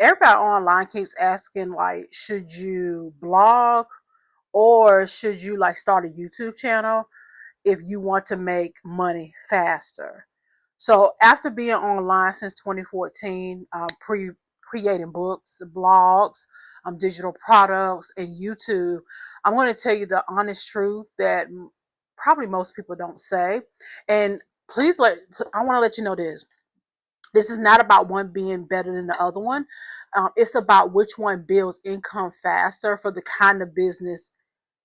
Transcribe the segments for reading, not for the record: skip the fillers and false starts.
everybody online keeps asking, like, should you blog or should you like start a YouTube channel if you want to make money faster? So after being online since 2014, creating books, blogs, digital products, and YouTube, I'm going to tell you the honest truth that probably most people don't say. And I want to let you know this. This is not about one being better than the other one. It's about which one builds income faster for the kind of business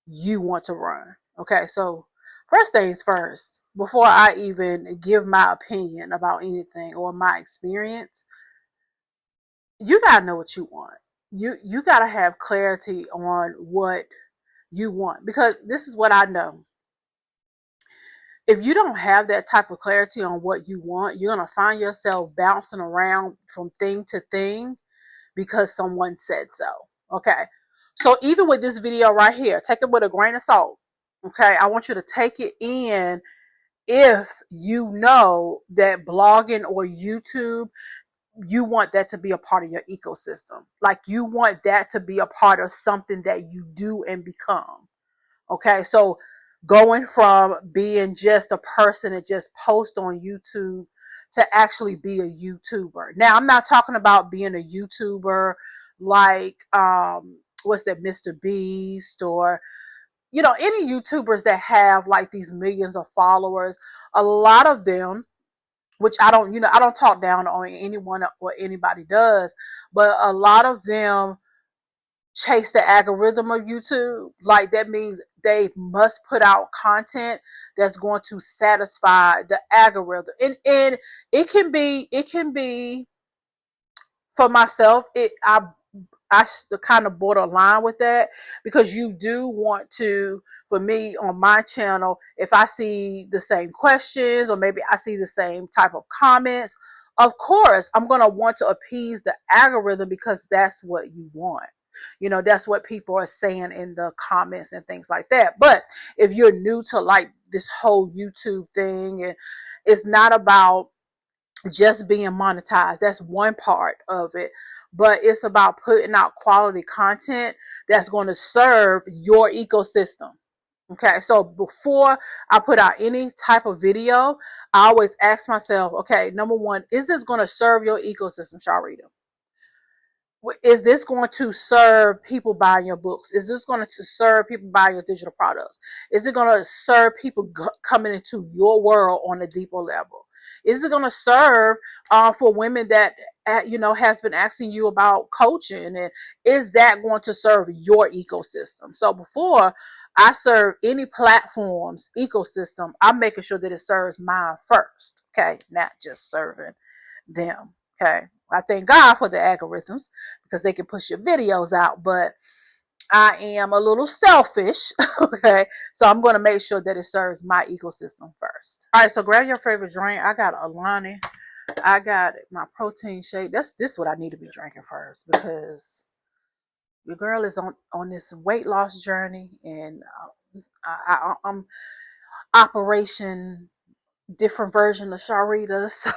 you want to run. Okay, so first things first, before I even give my opinion about anything or my experience, you gotta know what you want. You gotta have clarity on what you want, because this is what I know. If you don't have that type of clarity on what you want, you're gonna find yourself bouncing around from thing to thing because someone said so. Okay. So even with this video right here, take it with a grain of salt. Okay. I want you to take it in if you know that blogging or YouTube, you want that to be a part of your ecosystem. Like you want that to be a part of something that you do and become. Okay. So going from being just a person that just posts on YouTube to actually be a YouTuber. Now, I'm not talking about being a YouTuber like, what's that, Mr. Beast, or, you know, any YouTubers that have like these millions of followers. A lot of them, which I don't, you know, I don't talk down on anyone or anybody does, but a lot of them chase the algorithm of YouTube. Like that means they must put out content that's going to satisfy the algorithm. And it can be for myself, I kind of borderline with that, because you do want to, for me on my channel, if I see the same questions or maybe I see the same type of comments, of course, I'm going to want to appease the algorithm because that's what you want. You know, that's what people are saying in the comments and things like that. But if you're new to like this whole YouTube thing, and it's not about just being monetized, that's one part of it, but it's about putting out quality content that's going to serve your ecosystem. Okay, so before I put out any type of video, I always ask myself, okay, number one, is this going to serve your ecosystem, Sharlrita? Is this going to serve people buying your books? Is this going to serve people buying your digital products? Is it going to serve people coming into your world on a deeper level? Is it going to serve for women that, you know, has been asking you about coaching? And is that going to serve your ecosystem? So before I serve any platform's ecosystem, I'm making sure that it serves mine first. Okay, not just serving them. Okay, I thank God for the algorithms because they can push your videos out, but I am a little selfish. Okay, so I'm going to make sure that it serves my ecosystem first. All right, so grab your favorite drink. I got Alani. I got my protein shake. This is what I need to be drinking first, because your girl is on this weight loss journey, and I'm operation different version of Sharlrita. So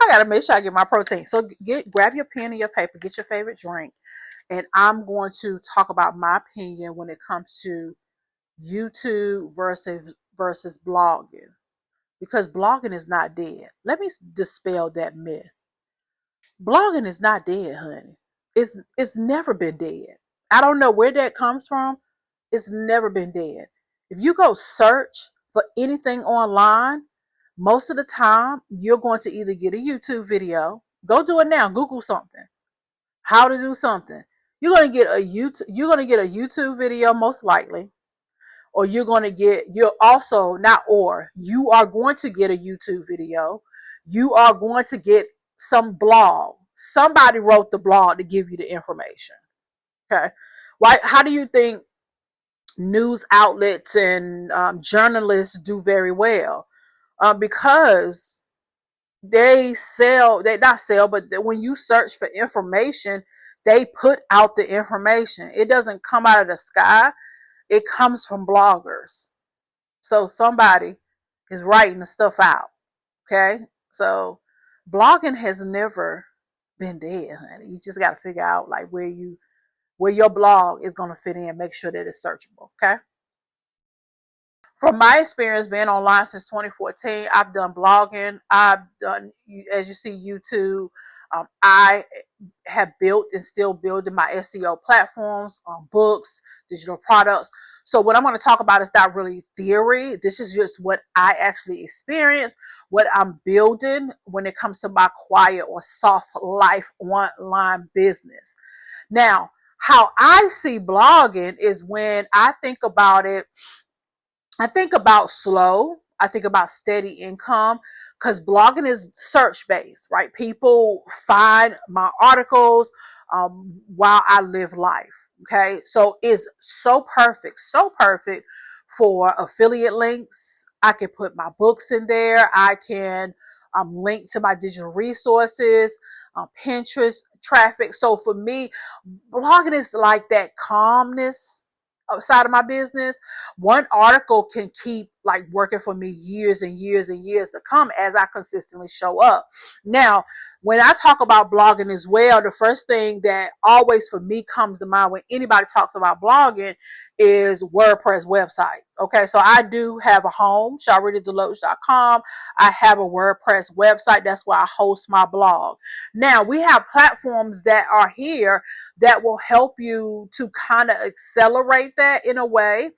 I gotta make sure I get my protein. So grab your pen and your paper, get your favorite drink, and I'm going to talk about my opinion when it comes to YouTube versus blogging, because blogging is not dead. Let me dispel that myth. Blogging is not dead, honey. It's never been dead. I don't know where that comes from. It's never been dead. If you go search for anything online, most of the time you're going to either get a YouTube video. Go do it now. Google something. How to do something. You're going to get a YouTube video most likely, or you are going to get a YouTube video. You are going to get some blog. Somebody wrote the blog to give you the information. Okay. Why? How do you think news outlets and journalists do very well? Because they not sell, but when you search for information, they put out the information. It doesn't come out of the sky. It comes from bloggers. So somebody is writing the stuff out. Okay. So blogging has never been dead, honey. You just got to figure out like where your blog is going to fit in. Make sure that it's searchable. Okay. From my experience being online since 2014, I've done blogging. I've done, as you see, YouTube. I have built and still building my SEO platforms, books, digital products. So what I'm going to talk about is not really theory. This is just what I actually experienced, what I'm building when it comes to my quiet or soft life online business. Now, how I see blogging is when I think about it, I think about slow. I think about steady income because blogging is search based, right? People find my articles while I live life. Okay. So it's so perfect for affiliate links. I can put my books in there. I can link to my digital resources, Pinterest traffic. So for me, blogging is like that calmness outside of my business. One article can keep like working for me years and years and years to come as I consistently show up. Now, when I talk about blogging as well, the first thing that always for me comes to mind when anybody talks about blogging is WordPress websites. Okay, so I do have a home, Sharlritadeloatch.com. I have a WordPress website. That's where I host my blog. Now, we have platforms that are here that will help you to kind of accelerate that in a way.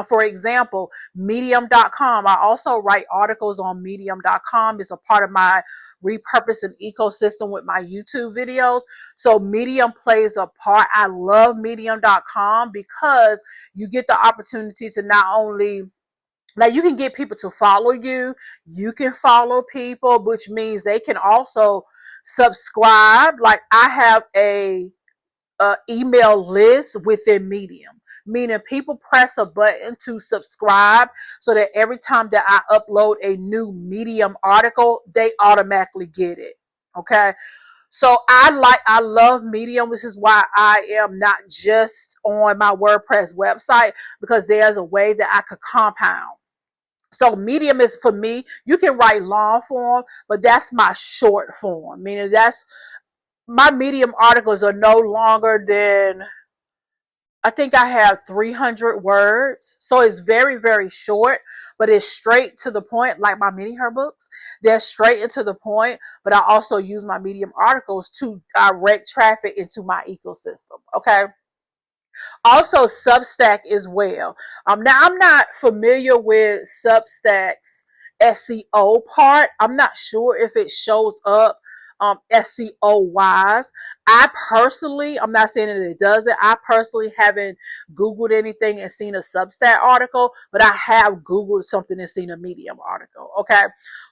For example, Medium.com. I also write articles on Medium.com. It's a part of my repurposing ecosystem with my YouTube videos. So Medium plays a part. I love Medium.com because you get the opportunity to not only like you can get people to follow you, you can follow people, which means they can also subscribe. Like I have a email list within Medium, meaning people press a button to subscribe so that every time that I upload a new Medium article, they automatically get it. Okay. So I love Medium, which is why I am not just on my WordPress website, because there's a way that I could compound. So Medium is for me. You can write long form, but that's my short form, meaning that's my Medium articles are no longer than, I think I have 300 words. So it's very, very short, but it's straight to the point, like my mini her books. They're straight into the point, but I also use my Medium articles to direct traffic into my ecosystem. Okay. Also Substack as well. Now I'm not familiar with Substack's SEO part. I'm not sure if it shows up SEO wise. I'm not saying that it doesn't. I personally haven't Googled anything and seen a Substack article, but I have Googled something and seen a Medium article. Okay.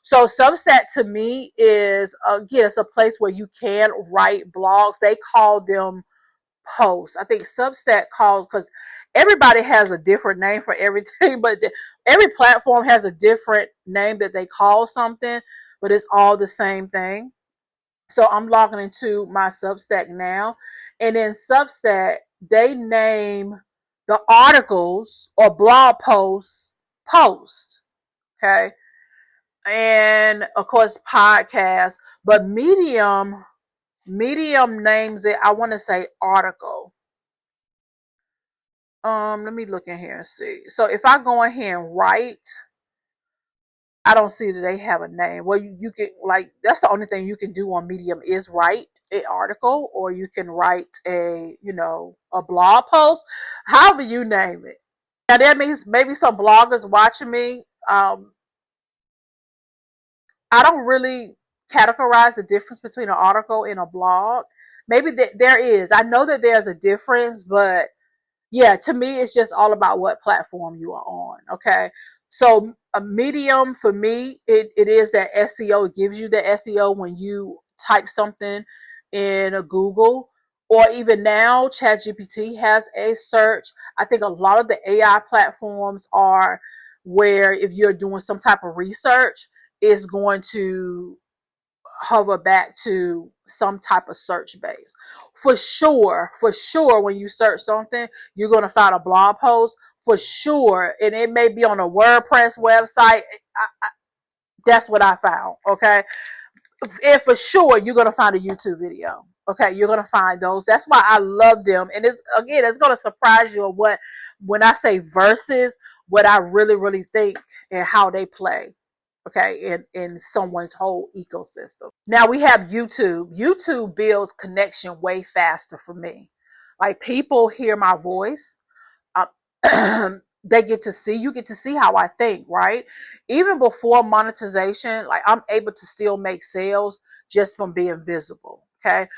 So Substack to me is, again, it's a place where you can write blogs. They call them posts. I think Substack calls, because everybody has a different name for everything, but every platform has a different name that they call something, but it's all the same thing. So I'm logging into my Substack now, and in Substack, they name the articles or blog posts post. Okay. And of course, podcast, but Medium names it, I want to say article. Let me look in here and see. So if I go in here and write, I don't see that they have a name. Well, you can, like, that's the only thing you can do on Medium is write an article, or you can write a blog post, however you name it. Now that means maybe some bloggers watching me. I don't really categorize the difference between an article and a blog. Maybe there is. I know that there's a difference, but yeah, to me, it's just all about what platform you are on. Okay. So a Medium for me, it is that SEO. It gives you the SEO when you type something in a Google, or even now ChatGPT has a search. I think a lot of the AI platforms are where if you're doing some type of research, it's going to hover back to some type of search base. For sure, when you search something, you're going to find a blog post for sure. And it may be on a WordPress website. That's what I found. Okay. And for sure, you're going to find a YouTube video. Okay, you're going to find those. That's why I love them. And it's going to surprise you of what, when I say verses, what I really, really think and how they play. Okay, in someone's whole ecosystem. Now we have YouTube. YouTube builds connection way faster for me. Like, people hear my voice. They get to see, you get to see how I think, right? Even before monetization, like, I'm able to still make sales just from being visible. Okay.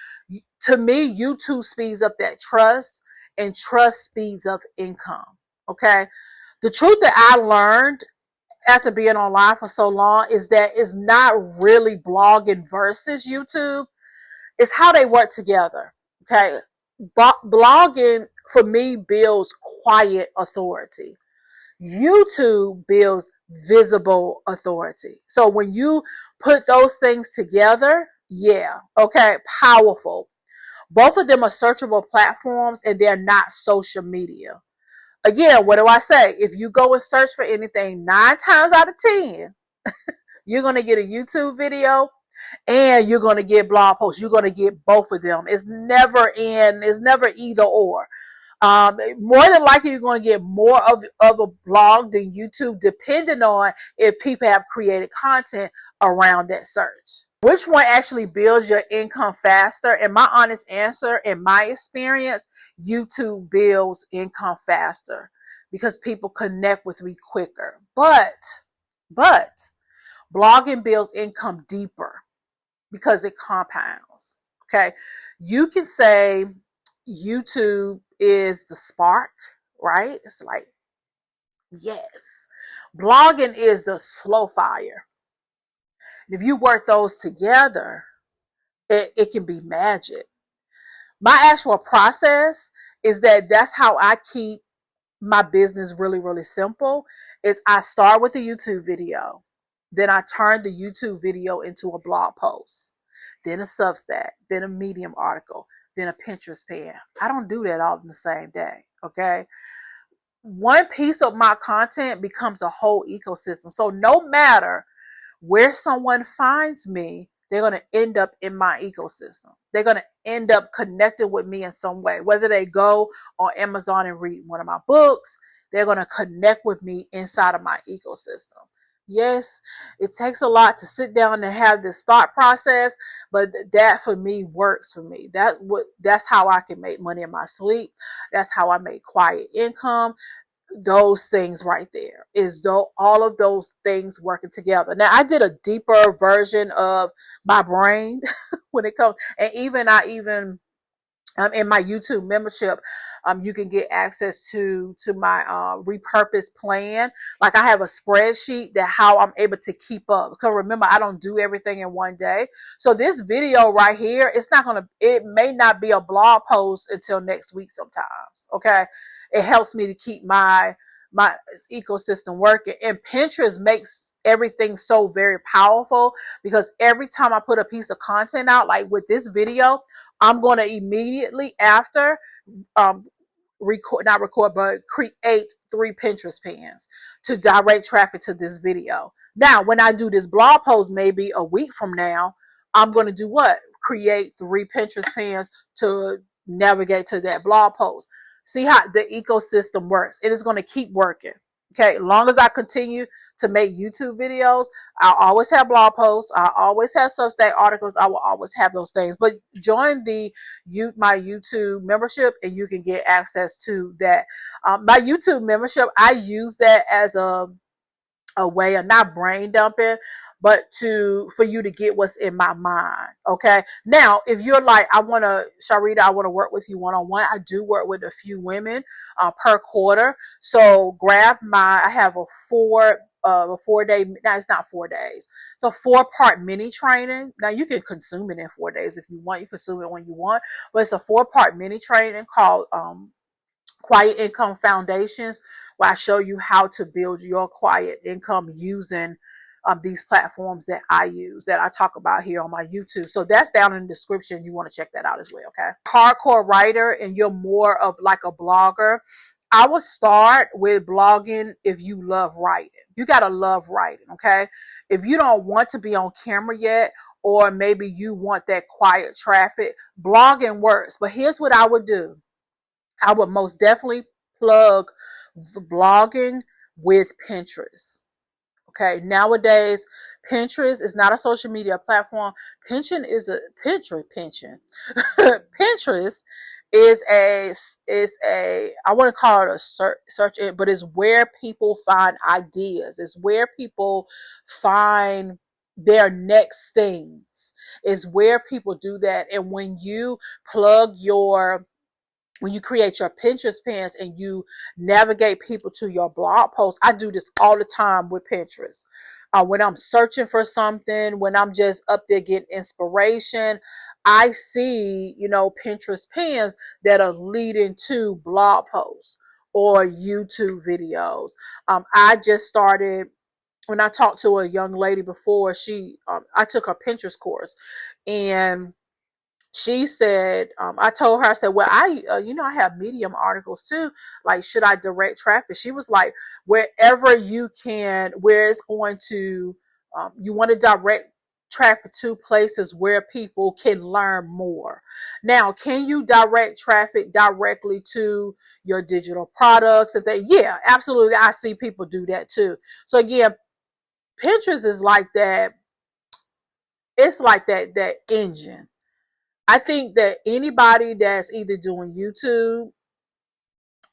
To me, YouTube speeds up that trust, and trust speeds up income. Okay. The truth that I learned after being online for so long is that it's not really blogging versus YouTube. It's how they work together. Okay. Blogging for me builds quiet authority. YouTube builds visible authority. So when you put those things together, yeah, okay, powerful. Both of them are searchable platforms, and they're not social media. Again, what do I say? If you go and search for anything, 9 times out of 10, you're going to get a YouTube video and you're going to get blog posts. You're going to get both of them. It's never either or. More than likely, you're going to get more of a blog than YouTube, depending on if people have created content around that search. Which one actually builds your income faster? And my honest answer, in my experience, YouTube builds income faster because people connect with me quicker. But blogging builds income deeper because it compounds. Okay. You can say YouTube is the spark, right? It's like, yes. Blogging is the slow fire. If you work those together, it can be magic. My actual process is that's how I keep my business really, really simple. Is I start with a YouTube video. Then I turn the YouTube video into a blog post. Then a Substack. Then a Medium article. Then a Pinterest pin. I don't do that all in the same day. Okay. One piece of my content becomes a whole ecosystem. So no matter where someone finds me, they're going to end up in my ecosystem. They're going to end up connected with me in some way. Whether they go on Amazon and read one of my books, they're going to connect with me inside of my ecosystem. Yes, it takes a lot to sit down and have this thought process, but that for me works for me. That's how I can make money in my sleep. That's how I make quiet income. Those things right there is though all of those things working together. Now I did a deeper version of my brain when it comes, and even in my YouTube membership, you can get access to my repurpose plan. Like, I have a spreadsheet that how I'm able to keep up. Because remember, I don't do everything in one day. So this video right here, it may not be a blog post until next week sometimes. Okay. It helps me to keep my ecosystem working. And Pinterest makes everything so very powerful, because every time I put a piece of content out, like with this video, I'm going to immediately after create 3 Pinterest pins to direct traffic to this video. Now, when I do this blog post, maybe a week from now, I'm going to do what? Create 3 Pinterest pins to navigate to that blog post. See how the ecosystem works. It is going to keep working. Okay, as long as I continue to make YouTube videos, I'll always have blog posts. I'll always have Substack articles. I will always have those things. But join my YouTube membership, and you can get access to that. My YouTube membership, I use that as a way of not brain dumping, but for you to get what's in my mind. Okay. Now, if you're like, Sharlrita, I want to work with you one-on-one. I do work with a few women per quarter. So I have a 4-day, no, it's not 4 days. It's a 4-part mini training. Now you can consume it in 4 days if you want. You consume it when you want, but it's a 4-part mini training called, Quiet Income Foundations, where I show you how to build your quiet income using these platforms that I use, that I talk about here on my YouTube. So that's down in the description. You want to check that out as well. Okay. Hardcore writer and you're more of like a blogger, I would start with blogging if you love writing. You got to love writing, okay? If you don't want to be on camera yet, or maybe you want that quiet traffic, blogging works. But here's what I would do. I would most definitely plug blogging with Pinterest. Okay, nowadays Pinterest is not a social media platform. Pinterest is a I want to call it a search engine, but it's where people find ideas. It's where people find their next things. It's where people do that. And plug your when you create your Pinterest pins and you navigate people to your blog posts, I do this all the time with Pinterest. When I'm searching for something, when I'm just up there getting inspiration, I see, Pinterest pins that are leading to blog posts or YouTube videos. I just started, when I talked to a young lady before, I took a Pinterest course, and she said, I told her, I said, well, I have Medium articles too. Like, should I direct traffic? She was like, wherever you can, where it's going to, you want to direct traffic to places where people can learn more. Now, can you direct traffic directly to your digital products? Yeah, absolutely. I see people do that too. So again, Pinterest is like that. It's like that engine. I think that anybody that's either doing YouTube,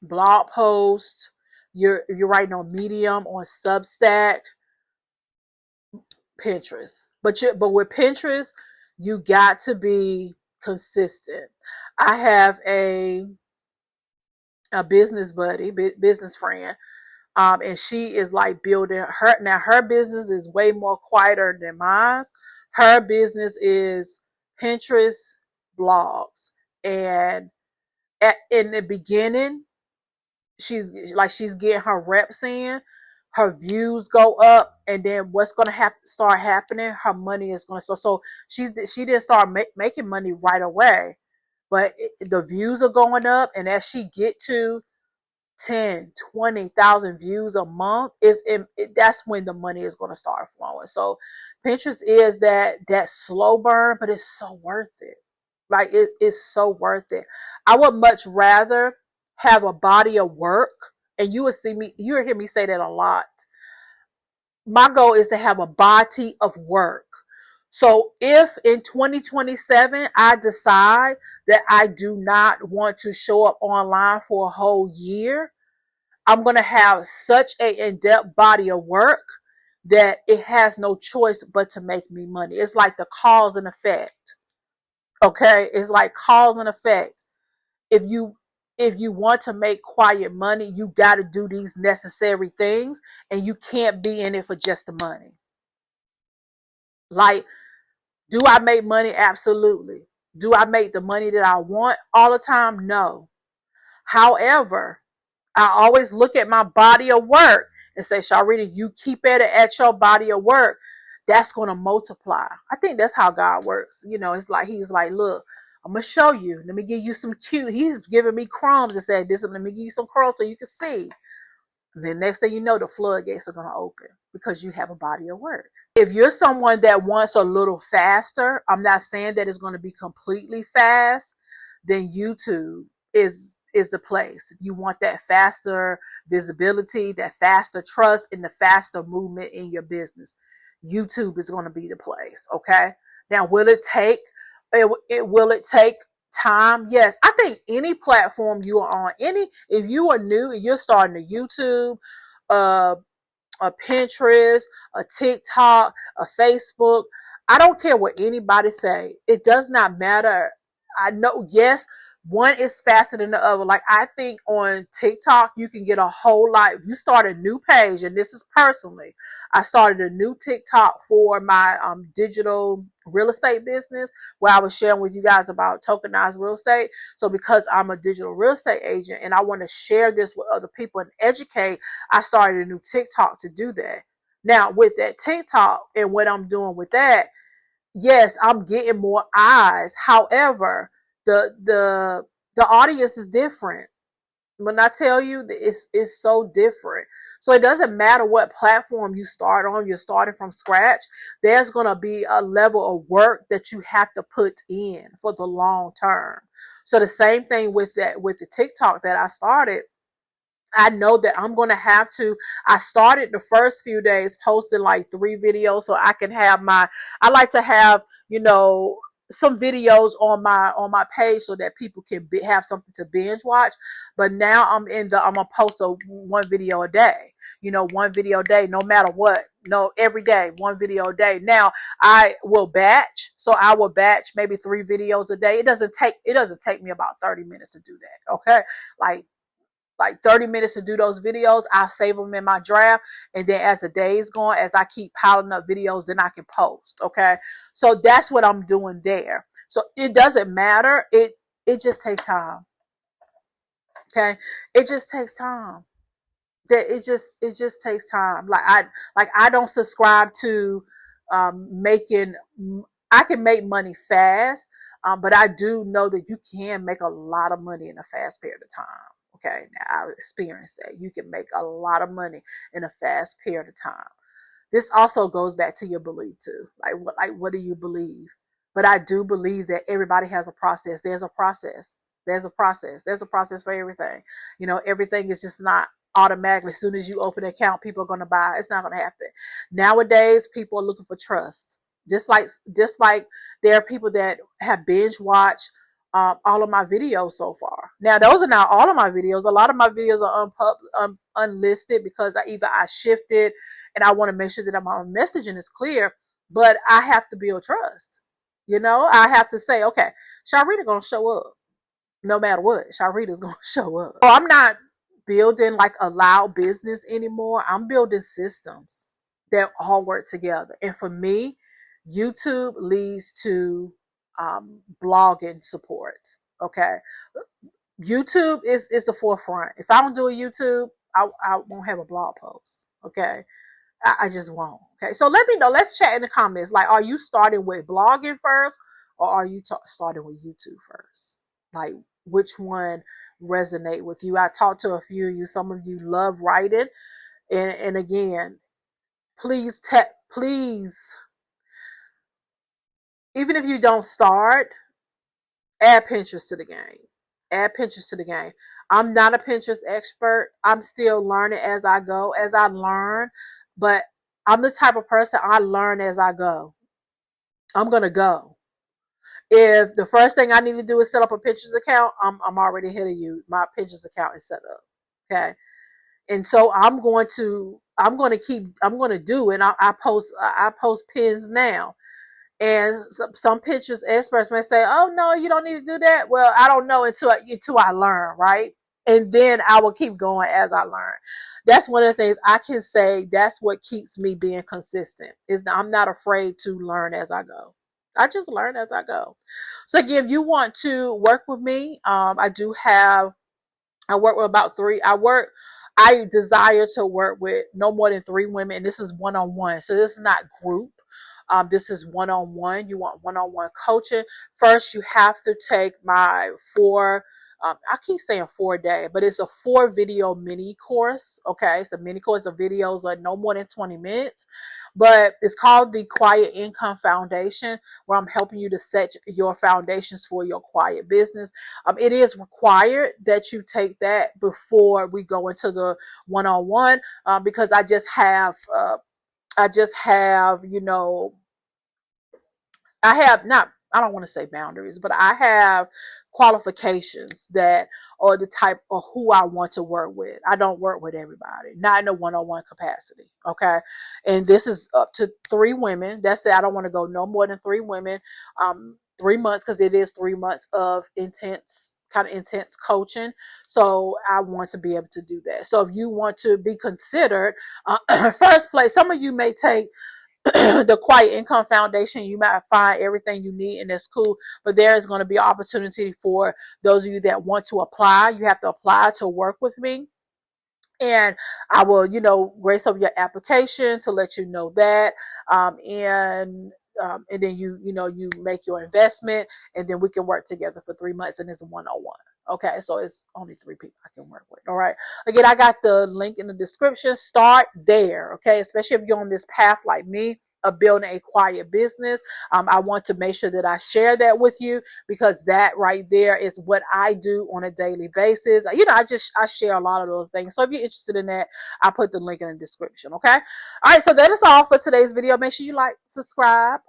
blog post, you're writing on Medium, on Substack, Pinterest. But with Pinterest, you got to be consistent. I have a business buddy, business friend, and she is like building her business is way more quieter than mine. Her business is Pinterest, blogs, and in the beginning, she's getting her reps in, her views go up, and then what's going to start happening, her money is going to so she didn't start making money right away, but the views are going up, and as she get to 10, 20,000 views a month, that's when the money is going to start flowing. So Pinterest is that slow burn, but it's so worth it. Like, it is so worth it. I would much rather have a body of work, and you will hear me say that a lot. My goal is to have a body of work. So if in 2027 I decide that I do not want to show up online for a whole year, I'm going to have such an in-depth body of work that it has no choice but to make me money. It's like the cause and effect. Okay? It's like cause and effect. If you want to make quiet money, you got to do these necessary things, and you can't be in it for just the money. Like, do I make money? Absolutely. Do I make the money that I want all the time? No. However, I always look at my body of work and say, Sharlrita, you keep at your body of work, that's going to multiply. I think that's how God works. It's like he's like, look, I'm going to show you. Let me give you some cute. He's giving me crumbs and said, let me give you some crumbs so you can see. And then next thing you know, the floodgates are going to open because you have a body of work. If you're someone that wants a little faster, I'm not saying that it's going to be completely fast, then YouTube is the place. If you want that faster visibility, that faster trust, and the faster movement in your business, YouTube is going to be the place. Okay. Now, will it take time? Yes. I think any platform you are on, if you are new and you're starting a YouTube, a Pinterest, a TikTok, a Facebook, I don't care what anybody say. It does not matter. I know, yes, one is faster than the other. Like, I think on TikTok, you can get a whole lot. If you start a new page, and this is personally, I started a new TikTok for my digital real estate business, where I was sharing with you guys about tokenized real estate. So because I'm a digital real estate agent and I want to share this with other people and educate, I started a new TikTok to do that. Now, with that TikTok and what I'm doing with that, yes, I'm getting more eyes. However, the audience is different. When I tell you, it's so different. So it doesn't matter what platform you start on, you're starting from scratch. There's going to be a level of work that you have to put in for the long term. So the same thing with that, with the TikTok that I started. I know that I'm going to have to. I started the first few days posting like 3 videos so I can have I like to have, some videos on my page so that people can have something to binge watch. But now I'm going to post 1 video a day, 1 video a day, no matter what. No, every day, 1 video a day. Now I will batch. So I will batch maybe 3 videos a day. It doesn't take me about 30 minutes to do that. Okay. Like 30 minutes to do those videos. I'll save them in my draft. And then as the days go on, as I keep piling up videos, then I can post. Okay. So that's what I'm doing there. So it doesn't matter. It just takes time. Okay. It just takes time. It just takes time. I don't subscribe to making. I can make money fast, but I do know that you can make a lot of money in a fast period of time. Okay, now I've experienced that. You can make a lot of money in a fast period of time. This also goes back to your belief too. What do you believe? But I do believe that everybody has a process. There's a process. There's a process. There's a process for everything. Everything is just not automatically. As soon as you open an account, people are going to buy. It's not going to happen. Nowadays, people are looking for trust. Just like there are people that have binge watched all of my videos so far. Now, those are not all of my videos. A lot of my videos are unlisted because I shifted and I want to make sure that my messaging is clear. But I have to build trust. I have to say, okay, Sharlrita gonna show up no matter what. Sharlrita's gonna show up. So I'm not building like a loud business anymore. I'm building systems that all work together. And for me, YouTube leads to blogging support. Okay. YouTube is the forefront. If I don't do a YouTube, I won't have a blog post. Okay. I just won't. Okay. So let me know. Let's chat in the comments. Like, are you starting with blogging first or are you starting with YouTube first? Like, which one resonate with you? I talked to a few of you. Some of you love writing. And again, please, even if you don't start, add Pinterest to the game. Add Pinterest to the game. I'm not a Pinterest expert. I'm still learning as I go, as I learn. But I'm the type of person, I learn as I go. I'm going to go. If the first thing I need to do is set up a Pinterest account, I'm already ahead of you. My Pinterest account is set up. Okay. And so I'm going to do it. I post pins now. And some Pinterest experts may say, "Oh no, you don't need to do that." Well, I don't know until I learn, right? And then I will keep going as I learn. That's one of the things I can say. That's what keeps me being consistent. Is that I'm not afraid to learn as I go. I just learn as I go. So again, if you want to work with me, I work with about 3. I desire to work with no more than 3 women. And this is one-on-one. So this is not group. This is one-on-one. You want one-on-one coaching. First, you have to take my 4, I keep saying 4-day, but it's a 4-video mini course. Okay. It's a mini course. The videos are no more than 20 minutes, but it's called the Quiet Income Foundation, where I'm helping you to set your foundations for your quiet business. It is required that you take that before we go into the one-on-one, because I just have, I don't want to say boundaries, but I have qualifications that are the type of who I want to work with. I don't work with everybody, not in a one-on-one capacity. Okay. And this is up to 3 women. That's it. I don't want to go no more than 3 women, 3 months, because it is 3 months of intense coaching. So I want to be able to do that. So if you want to be considered, first place, some of you may take the Quiet Income Foundation. You might find everything you need, and that's cool. But there is going to be an opportunity for those of you that want to apply. You have to apply to work with me. And I will, grace over your application to let you know that. And then you make your investment, and then we can work together for 3 months, and it's a one-on-one. Okay, so it's only 3 people I can work with. All right. Again, I got the link in the description. Start there. Okay, especially if you're on this path like me of building a quiet business. I want to make sure that I share that with you, because that right there is what I do on a daily basis. You know, I share a lot of those things. So if you're interested in that, I put the link in the description. Okay. All right. So that is all for today's video. Make sure you like, subscribe.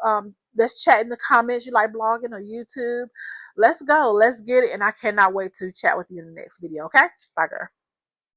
Let's chat in the comments. You like blogging or YouTube? Let's go. Let's get it. And I cannot wait to chat with you in the next video. Okay. Bye, girl.